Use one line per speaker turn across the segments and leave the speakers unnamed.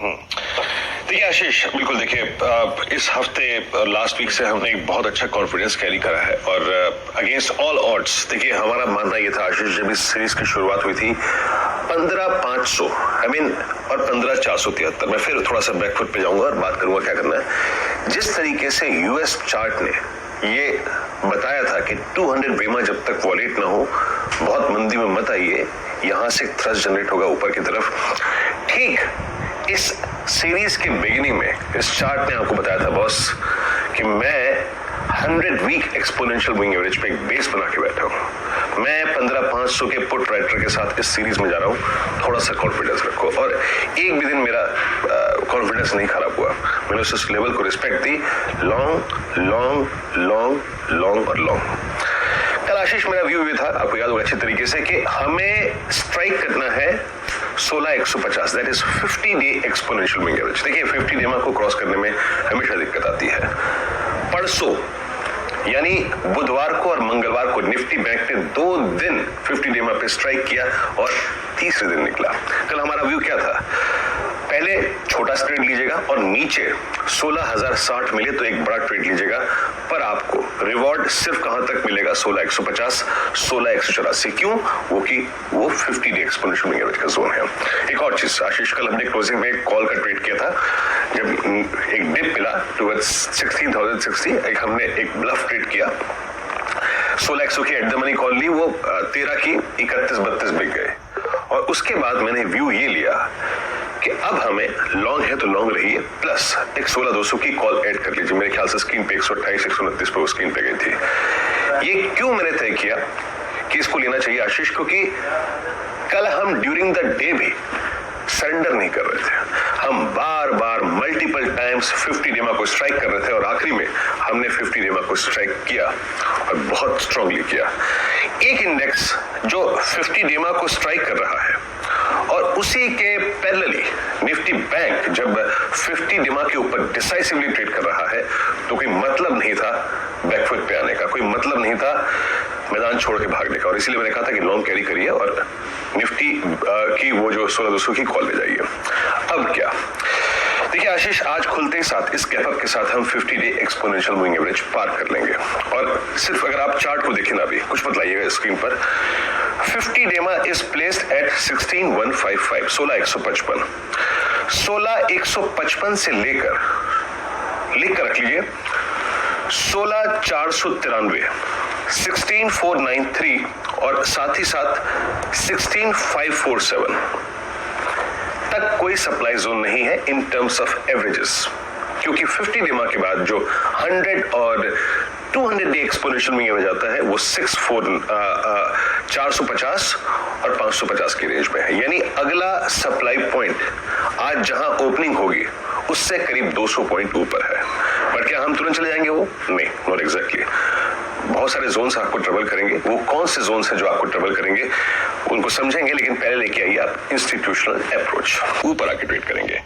देखिए आशीष, बिल्कुल देखिए, इस हफ्ते लास्ट वीक से हमने एक बहुत अच्छा कॉन्फिडेंस कैरी करा है और अगेंस्ट ऑल ऑड्स देखिए हमारा मानना ये था आशीष, जब इस सीरीज की शुरुआत हुई थी 15,500 और 15,473, मैं फिर थोड़ा सा बैकफुट पे जाऊंगा और बात करूंगा क्या करना है। जिस तरीके से यूएस चार्ट ने ये बताया था कि 200 बेमा जब तक वॉलेट ना हो बहुत मंदी में मत आइए, यहां से थ्रस्ट जनरेट होगा ऊपर की तरफ। ठीक इस सीरीज के बिगिनिंग में इस चार्ट ने आपको बताया था बॉस कि मैं 100 वीक एक्सपोनेंशियल मूविंग एवरेज पे एक बेस बना के बैठा हूं। मैं 15,500 के पुट राइटर के साथ इस सीरीज में जा रहा हूं, थोड़ा सा कॉन्फिडेंस रखो। और एक भी दिन मेरा कॉन्फिडेंस नहीं खराब हुआ, मैंने उस लेवल को रिस्पेक्ट दी। लॉन्ग लॉन्ग लॉन्ग लॉन्ग और लॉन्ग। कल आशीष मेरा व्यू ये था, आपको याद होगा अच्छी तरीके से, कि हमें स्ट्राइक करना है 16,150, that is 50 day exponential moving average. देखिए 50 डे को क्रॉस करने में हमेशा दिक्कत आती है। परसों यानी बुधवार को और मंगलवार को निफ्टी बैंक ने 2 दिन 50 डे पे स्ट्राइक किया और तीसरे दिन निकला। कल हमारा व्यू क्या था? पहले छोटा ट्रेड लीजिएगा और नीचे 16,060 मिले तो एक बड़ा ट्रेड लीजिएगा, पर आपको रिवॉर्ड सिर्फ कहां तक मिलेगा? 16,150, 16,184। क्यों? वो 50 डे एक्सपोनेंशियल मूविंग एवरेज का जोन है। एक और चीज आशीष, कल हमने क्लोजिंग में एक कॉल का ट्रेड किया था, जब एक डिप मिला टुवर्ड्स 16,060, हमने एक ब्लफ ट्रेड किया। 16,100 की एट द मनी कॉल ली, वो 13 की 31-32 बिक गए। और उसके बाद मैंने व्यू ये लिया कि अब हमें लॉन्ग है तो लॉन्ग रही है, प्लस एक 16,200 की कॉल ऐड कर लीजिए। मेरे ख्याल से स्क्रीन पे 128-129 पे वो स्क्रीन पे गई थी। ये क्यों मैंने तय किया कि इसको लेना चाहिए आशीष? क्योंकि कल हम ड्यूरिंग द डे भी सरेंडर नहीं कर रहे थे, हम बार बार मल्टीपल टाइम्स 50 डेमा को स्ट्राइक कर रहे थे और आखिरी में हमने 50 डेमा को स्ट्राइक किया और बहुत स्ट्रांगली किया। एक इंडेक्स जो 50 डेमा को स्ट्राइक कर रहा है और उसी के पैरेलली निफ्टी बैंक जब 50 डेमा के ऊपर डिसाइसिवली ट्रेड कर रहा है, तो कोई मतलब नहीं था बैकफुट पे आने का, कोई मतलब नहीं था मैदान छोड़ के भागने का। और इसीलिए मैंने कहा था कि लॉन्ग कैरी करिए और निफ्टी की वो जो 16,200 की कॉल ले जाइए। अब क्या देखिए आशीष, आज खुलते ही साथ इस गैप अप के साथ हम 50 डे एक्सपोनेंशियल मूविंग एवरेज पार कर लेंगे। और सिर्फ अगर आप चार्ट को देखें ना, अभी कुछ बतलाइएगा स्क्रीन पर। 50 डेमा इज प्लेस्ड एट 16,155, 16,155। 16,155 से लेकर लिख कर रख लीजिए 16,493, 16,493 और साथ ही साथ 16,547 तक कोई सप्लाई जोन नहीं है इन टर्म्स ऑफ एवरेजेस। क्योंकि 50 डेमा के बाद जो 100 और 200 डे एक्सपोनेंशियल में हो जाता है वो 450 और 550 की रेंज में है। यानी अगला सप्लाई पॉइंट आज जहां ओपनिंग होगी उससे करीब 200 पॉइंट ऊपर है। बट क्या हम तुरंत चले जाएंगे? वो नहीं, नॉट एग्जैक्टली। बहुत सारे जोन्स आपको ट्रबल करेंगे। वो कौन से जोन्स हैं जो आपको ट्रबल करेंगे उनको समझेंगे, लेकिन पहले लेके आइए आप इंस्टीट्यूशनल अप्रोच। ऊपर आके ट्रेड करेंगे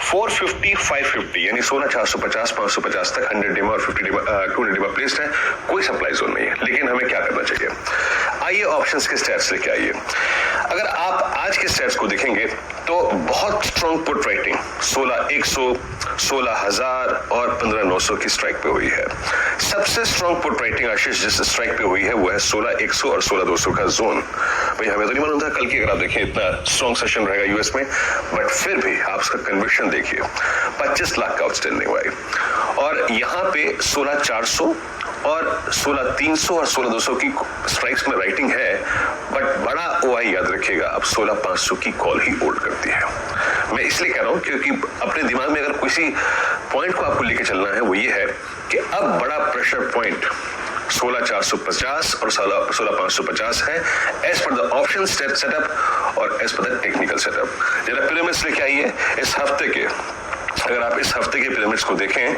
450, 550 यानी 16,450, 550 तक 100 डेमा और 50 डेमा 200 डेमा प्लेस्ड है, कोई सप्लाई जोन नहीं है। लेकिन हमें क्या करना चाहिए? आइए ऑप्शंस के स्टैट्स लेके आइए। अगर आप आज के स्टैट्स को देखेंगे तो बहुत स्ट्रॉन्ग पुट राइटिंग 16,100, 16,000 और 15,900 की स्ट्राइक पे हुई है। सबसे स्ट्रॉन्ग पुट राइटिंग आशीष जिस स्ट्राइक पे हुई है वो है 16,100 और 16,200 का जोन। भाई हमें तो नहीं मालूम था कल की, अगर आप देखें इतना स्ट्रॉन्ग सेशन रहेगा यूएस में, बट फिर भी आप उसका कन्विक्शन देखिए, 25 लाख का आउटस्टैंडिंग हुआ है। और यहाँ पे 16,400 और 16,300 और 16,200 की स्ट्राइक्स में राइटिंग है, बट बड़ा ओआई याद रखिएगा अब 16,500 की कॉल ही होल्ड करती है। मैं इसलिए कह रहा हूं क्योंकि अपने दिमाग में अगर किसी पॉइंट को आपको लेके चलना है वो ये है कि अब बड़ा प्रेशर पॉइंट 16,450 और 16,550 है as per the option setup और as per the technical setup. जरा पिरामिड्स लेके आइए इस हफ्ते के। अगर आप इस हफ्ते के पिरामिड्स को देखें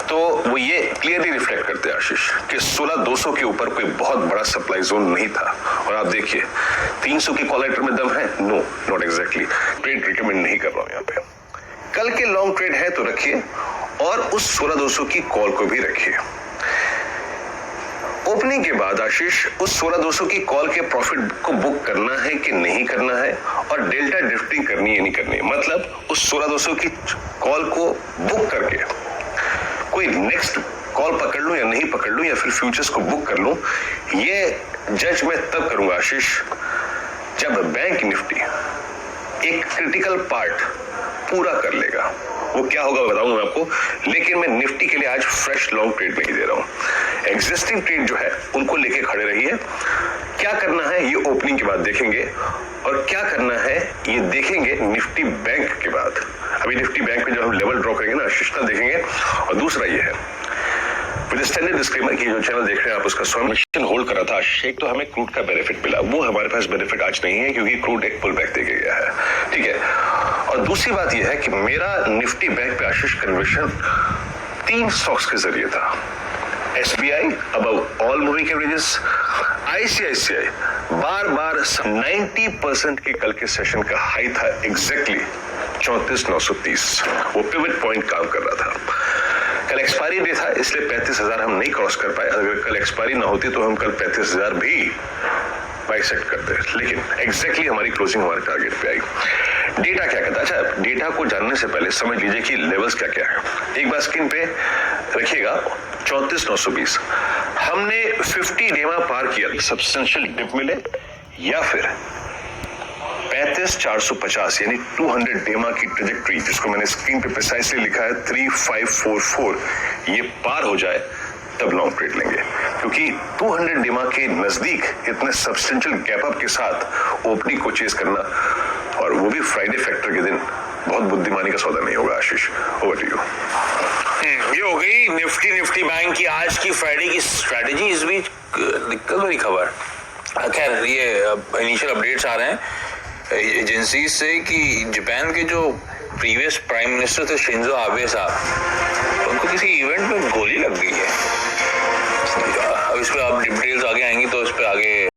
तो वो ये क्लियरली रिफ्लेक्ट करते हैं आशीष कि 16,200 के ऊपर कोई बहुत बड़ा सप्लाई जोन नहीं था। और आप देखिए 300 की कॉल में दम है? No, not exactly. Trade recommend नहीं कर रहा हूं यहाँ पे। कल के लॉन्ग ट्रेड है तो रखिए और उस 16,200 की कॉल को भी रखिए। ओपनिंग के बाद आशीष उस 16,200 की कॉल के प्रॉफिट को बुक करना है कि नहीं करना है, और डेल्टा ड्रिफ्टिंग करनी है नहीं करनी है, मतलब उस 16,200 की कॉल को बुक करके कोई नेक्स्ट कॉल पकड़ लूं या नहीं पकड़ लूं, या फिर फ्यूचर्स को बुक कर लूं, ये जज मैं तब करूंगा आशीष जब बैंक निफ्टी एक क्रिटिकल पार्ट पूरा कर लेगा। वो क्या होगा बताऊंगा मैं आपको, लेकिन मैं निफ्टी के लिए आज फ्रेश लॉन्ग ट्रेड नहीं दे रहा हूं। एग्जिस्टिंग ट्रेड जो है उनको लेके खड़े रहिए। क्या करना है ये ओपनिंग के बाद देखेंगे, और क्या करना है ये देखेंगे निफ्टी बैंक के बाद। अभी निफ्टी बैंक में जब हम लेवल ड्रॉ करेंगे ना शिष्टा देखेंगे। और दूसरा ये है विद स्टैंडर्ड डिस्क्लेमर कि जो चैनल देख रहे हैं आप उसका स्वयं होल्ड कर रहा था शेख, तो हमें क्रूड का बेनिफिट मिला, वो हमारे पास बेनिफिट आज नहीं है क्योंकि क्रूड एक पुल बैक दे गया है, ठीक है। और दूसरी बात यह है कि मेरा निफ्टी बैंक पे आशीष कन्वर्शन 3 स्टॉक्स के जरिए था। SBI above all moving averages, ICICI बार 90% के कल के सेशन का हाई था, एग्जैक्टली 34,930, वो पिवट पॉइंट काम कर रहा था। कल एक्सपायरी डे था इसलिए 35,000 हम नहीं क्रॉस कर पाए। अगर कल एक्सपायरी ना होती तो हम कल 35,000 भी बाइसेक्ट करते, लेकिन एग्जैक्टली हमारी क्लोजिंग हमारे टारगेट पे आई। डेटा क्या कहता है? अच्छा, डेटा को जानने से पहले समझ लीजिए कि लेवल्स क्या क्या है। एक बार स्क्रीन पे रखिएगा 34,920, हमने 50 डेमा पार किया, सब्सटेंशियल डिप मिले, या फिर 35,450 यानी 200 डेमा की ट्रेजेक्ट्री, जिसको मैंने स्क्रीन पे प्रिसाइसली लिखा है 3544, ये पार हो जाए तब लॉन्ग ट्रेड लेंगे, क्योंकि 200 डेमा के नजदीक इतने सब्सटेंशियल गैप अप के साथ ओपनिंग को चेस करना, और वो भी फ्राइडे फैक्टर के दिन, बहुत बुद्धिमानी का सौदा नहीं होगा। आशीष, ओवर टू यू।
ये हो गई निफ्टी बैंक की आज की फ्राइडे की स्ट्रेटेजी। इस बीच दिक्कत वाली खबर, खैर ये इनिशियल अपडेट्स आ रहे हैं एजेंसी से कि जापान के जो प्रीवियस प्राइम मिनिस्टर थे शिंजो आबे साहब, उनको किसी इवेंट में गोली लग गई है। अब इस पे आप डिटेल्स आगे आएंगी तो इस पे आगे